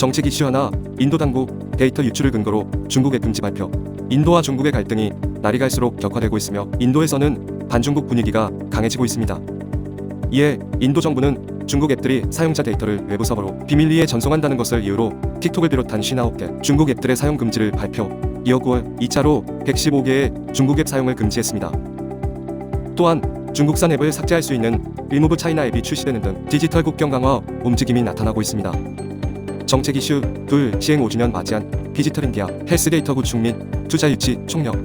정책 이슈 하나, 인도 당국 데이터 유출을 근거로 중국 앱 금지 발표. 인도와 중국의 갈등이 날이 갈수록 격화되고 있으며 인도에서는 반중국 분위기가 강해지고 있습니다. 이에 인도 정부는 중국 앱들이 사용자 데이터를 외부 서버로 비밀리에 전송한다는 것을 이유로 틱톡을 비롯한 59개 중국 앱들의 사용 금지를 발표. 이어 9월 2차로 115개의 중국 앱 사용을 금지했습니다. 또한 중국산 앱을 삭제할 수 있는 리무브 차이나 앱이 출시되는 등 디지털 국경 강화 움직임이 나타나고 있습니다. 정책 이슈 2 시행 5주년 맞이한 디지털 인디아 헬스 데이터 구축 및 투자 유치 총력.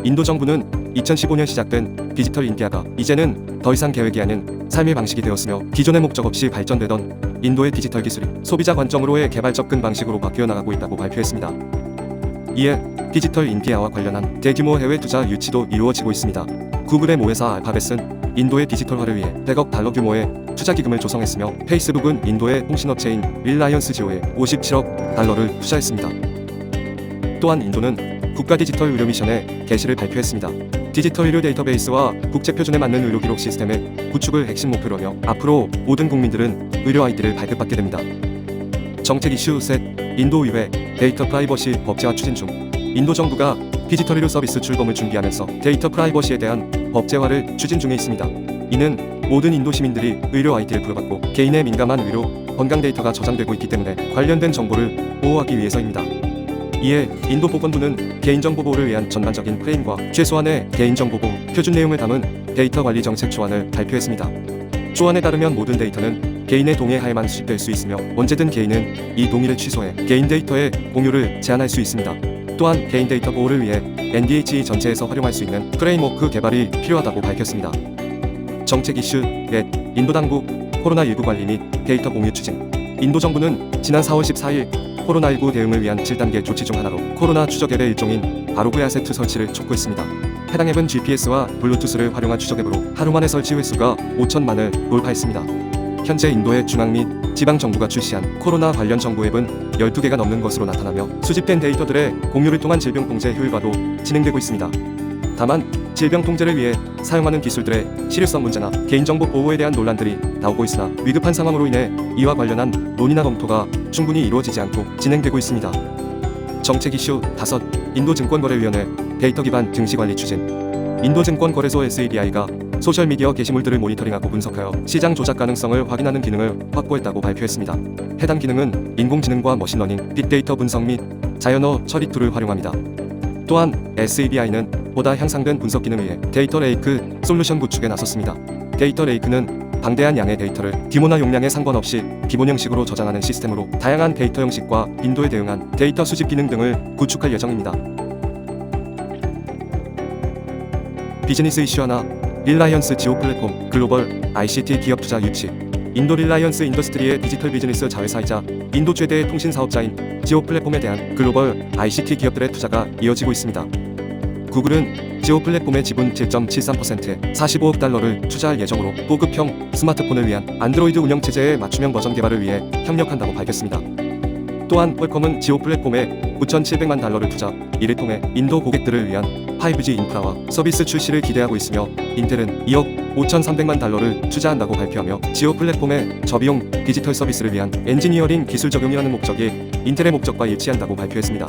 인도 정부는 2015년 시작된 디지털 인디아가 이제는 더 이상 계획이 아닌 삶의 방식이 되었으며 기존의 목적 없이 발전되던 인도의 디지털 기술이 소비자 관점으로의 개발 접근 방식으로 바뀌어 나가고 있다고 발표했습니다. 이에 디지털 인디아와 관련한 대규모 해외 투자 유치도 이루어지고 있습니다. 구글의 모회사 알파벳은 인도의 디지털화를 위해 100억 달러 규모의 투자 기금을 조성했으며 페이스북은 인도의 통신업체인 릴라이언스 지오에 57억 달러를 투자했습니다. 또한 인도는 국가 디지털 의료 미션의 개시를 발표했습니다. 디지털 의료 데이터베이스와 국제 표준에 맞는 의료 기록 시스템의 구축을 핵심 목표로 하며 앞으로 모든 국민들은 의료 아이디를 발급받게 됩니다. 정책 이슈 셋 인도 의회 데이터 프라이버시 법제화 추진 중. 인도 정부가 디지털 의료 서비스 출범을 준비하면서 데이터 프라이버시에 대한 법제화를 추진 중에 있습니다. 이는 모든 인도 시민들이 의료 아이디를 부여받고 개인의 민감한 의료, 건강 데이터가 저장되고 있기 때문에 관련된 정보를 보호하기 위해서입니다. 이에 인도 보건부는 개인정보 보호를 위한 전반적인 프레임과 최소한의 개인정보 보호 표준 내용을 담은 데이터 관리 정책 조안을 발표했습니다. 조안에 따르면 모든 데이터는 개인의 동의하에만 수집될 수 있으며 언제든 개인은 이 동의를 취소해 개인 데이터의 공유를 제한할 수 있습니다. 또한 개인 데이터 보호를 위해 NDHE 전체에서 활용할 수 있는 프레임워크 개발이 필요하다고 밝혔습니다. 정책 이슈 넷 인도 당국 코로나19 관리 및 데이터 공유 추진. 인도 정부는 지난 4월 14일 코로나19 대응을 위한 7단계 조치 중 하나로 코로나 추적 앱의 일종인 바로그 아세트 설치를 촉구했습니다. 해당 앱은 GPS와 블루투스를 활용한 추적 앱으로 하루 만에 설치 횟수가 5천만을 돌파했습니다. 현재 인도의 중앙 및 지방 정부가 출시한 코로나 관련 정보 앱은 12개가 넘는 것으로 나타나며 수집된 데이터들의 공유를 통한 질병 통제 효율화도 진행되고 있습니다. 다만 질병 통제를 위해 사용하는 기술들의 실효성 문제나 개인정보 보호에 대한 논란들이 나오고 있으나 위급한 상황으로 인해 이와 관련한 논의나 검토가 충분히 이루어지지 않고 진행되고 있습니다. 정책 이슈 5 인도증권거래위원회 데이터 기반 증시관리 추진. 인도증권거래소 SABI가 소셜미디어 게시물들을 모니터링하고 분석하여 시장 조작 가능성을 확인하는 기능을 확보했다고 발표했습니다. 해당 기능은 인공지능과 머신러닝, 빅데이터 분석 및 자연어 처리 툴을 활용합니다. 또한 SABI는 보다 향상된 분석 기능을 위해 데이터 레이크 솔루션 구축에 나섰습니다. 데이터 레이크는 방대한 양의 데이터를 규모나 용량에 상관없이 기본 형식으로 저장하는 시스템으로 다양한 데이터 형식과 빈도에 대응한 데이터 수집 기능 등을 구축할 예정입니다. 비즈니스 이슈 하나 릴라이언스 지오 플랫폼 글로벌 ICT 기업 투자 유치. 인도 릴라이언스 인더스트리의 디지털 비즈니스 자회사이자 인도 최대의 통신 사업자인 지오 플랫폼에 대한 글로벌 ICT 기업들의 투자가 이어지고 있습니다. 구글은 지오 플랫폼의 지분 7.73%에 45억 달러를 투자할 예정으로 고급형 스마트폰을 위한 안드로이드 운영체제의 맞춤형 버전 개발을 위해 협력한다고 밝혔습니다. 또한 퀄컴은 지오 플랫폼에 9,700만 달러를 투자, 이를 통해 인도 고객들을 위한 5G 인프라와 서비스 출시를 기대하고 있으며 인텔은 2억 5,300만 달러를 투자한다고 발표하며 지오 플랫폼의 저비용 디지털 서비스를 위한 엔지니어링 기술 적용이라는 목적이 인텔의 목적과 일치한다고 발표했습니다.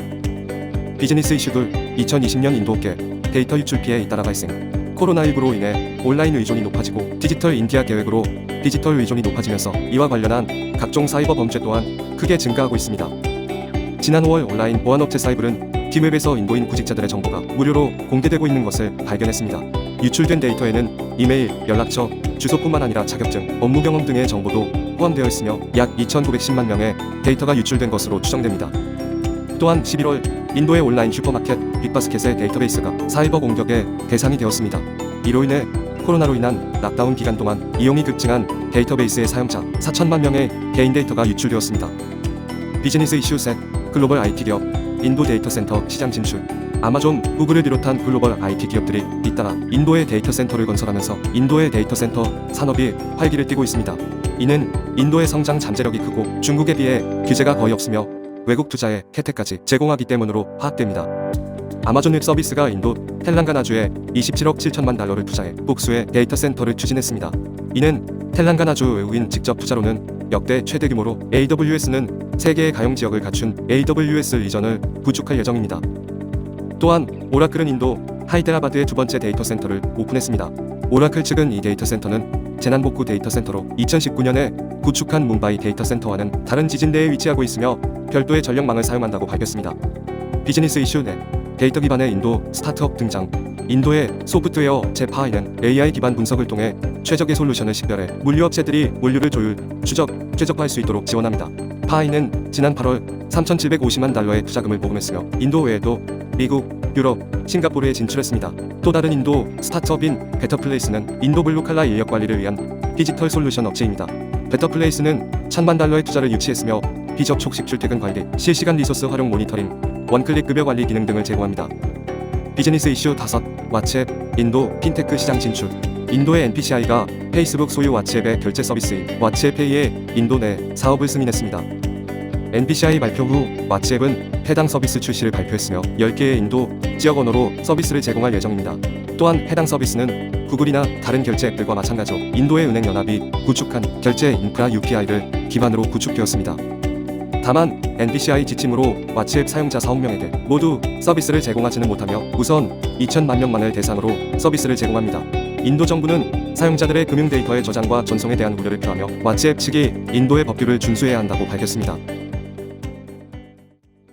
비즈니스 이슈들 2020년 인도계 데이터 유출 피해 잇따라 발생. 코로나19로 인해 온라인 의존이 높아지고 디지털 인디아 계획으로 디지털 의존이 높아지면서 이와 관련한 각종 사이버 범죄 또한 크게 증가하고 있습니다. 지난 5월 온라인 보안업체 사이블은 팀웹에서 인도인 구직자들의 정보가 무료로 공개되고 있는 것을 발견했습니다. 유출된 데이터에는 이메일, 연락처, 주소뿐만 아니라 자격증, 업무 경험 등의 정보도 포함되어 있으며 약 2,910만 명의 데이터가 유출된 것으로 추정됩니다. 또한 11월 인도의 온라인 슈퍼마켓 빅바스켓의 데이터베이스가 사이버 공격의 대상이 되었습니다. 이로 인해 코로나로 인한 락다운 기간 동안 이용이 급증한 데이터베이스의 사용자 4천만 명의 개인 데이터가 유출되었습니다. 비즈니스 이슈 셋 글로벌 IT 기업 인도 데이터 센터 시장 진출. 아마존, 구글을 비롯한 글로벌 IT 기업들이 잇따라 인도에 데이터 센터를 건설하면서 인도의 데이터 센터 산업이 활기를 띠고 있습니다. 이는 인도의 성장 잠재력이 크고 중국에 비해 규제가 거의 없으며 외국 투자에 혜택까지 제공하기 때문으로 파악됩니다. 아마존 웹 서비스가 인도 텔랑가나주에 27억 7천만 달러를 투자해 복수의 데이터 센터를 추진했습니다. 이는 텔랑가나주 외국인 직접 투자로는 역대 최대 규모로 AWS는 3개의 가용 지역을 갖춘 AWS 리전을 구축할 예정입니다. 또한 오라클은 인도 하이데라바드의 두 번째 데이터 센터를 오픈했습니다. 오라클 측은 이 데이터 센터는 재난복구 데이터 센터로 2019년에 구축한 뭄바이 데이터 센터와는 다른 지진대에 위치하고 있으며 별도의 전력망을 사용한다고 밝혔습니다. 비즈니스 이슈 넷 데이터 기반의 인도 스타트업 등장. 인도의 소프트웨어 제파이는 AI 기반 분석을 통해 최적의 솔루션을 식별해 물류업체들이 물류를 조율, 추적, 최적화할 수 있도록 지원합니다. 파이는 지난 8월 3,750만 달러의 투자금을 모금했으며 인도 외에도 미국, 유럽, 싱가포르에 진출했습니다. 또 다른 인도 스타트업인 베터플레이스는 인도 블루칼라 인력 관리를 위한 디지털 솔루션 업체입니다. 베터플레이스는 1,000만 달러의 투자를 유치했으며 비접촉식 출퇴근 관리, 실시간 리소스 활용 모니터링, 원클릭 급여 관리 기능 등을 제공합니다. 비즈니스 이슈 5. 왓츠앱 인도 핀테크 시장 진출. 인도의 NPCI가 페이스북 소유 왓츠앱의 결제 서비스인 왓츠앱페이의 인도 내 사업을 승인했습니다. NPCI 발표 후 왓츠앱은 해당 서비스 출시를 발표했으며 10개의 인도 지역 언어로 서비스를 제공할 예정입니다. 또한 해당 서비스는 구글이나 다른 결제 앱들과 마찬가지로 인도의 은행연합이 구축한 결제 인프라 UPI를 기반으로 구축되었습니다. 다만 NPCI 지침으로 왓츠앱 사용자 4억 명에게 모두 서비스를 제공하지는 못하며 우선 2천만 명만을 대상으로 서비스를 제공합니다. 인도 정부는 사용자들의 금융 데이터의 저장과 전송에 대한 우려를 표하며 왓츠앱 측이 인도의 법규를 준수해야 한다고 밝혔습니다.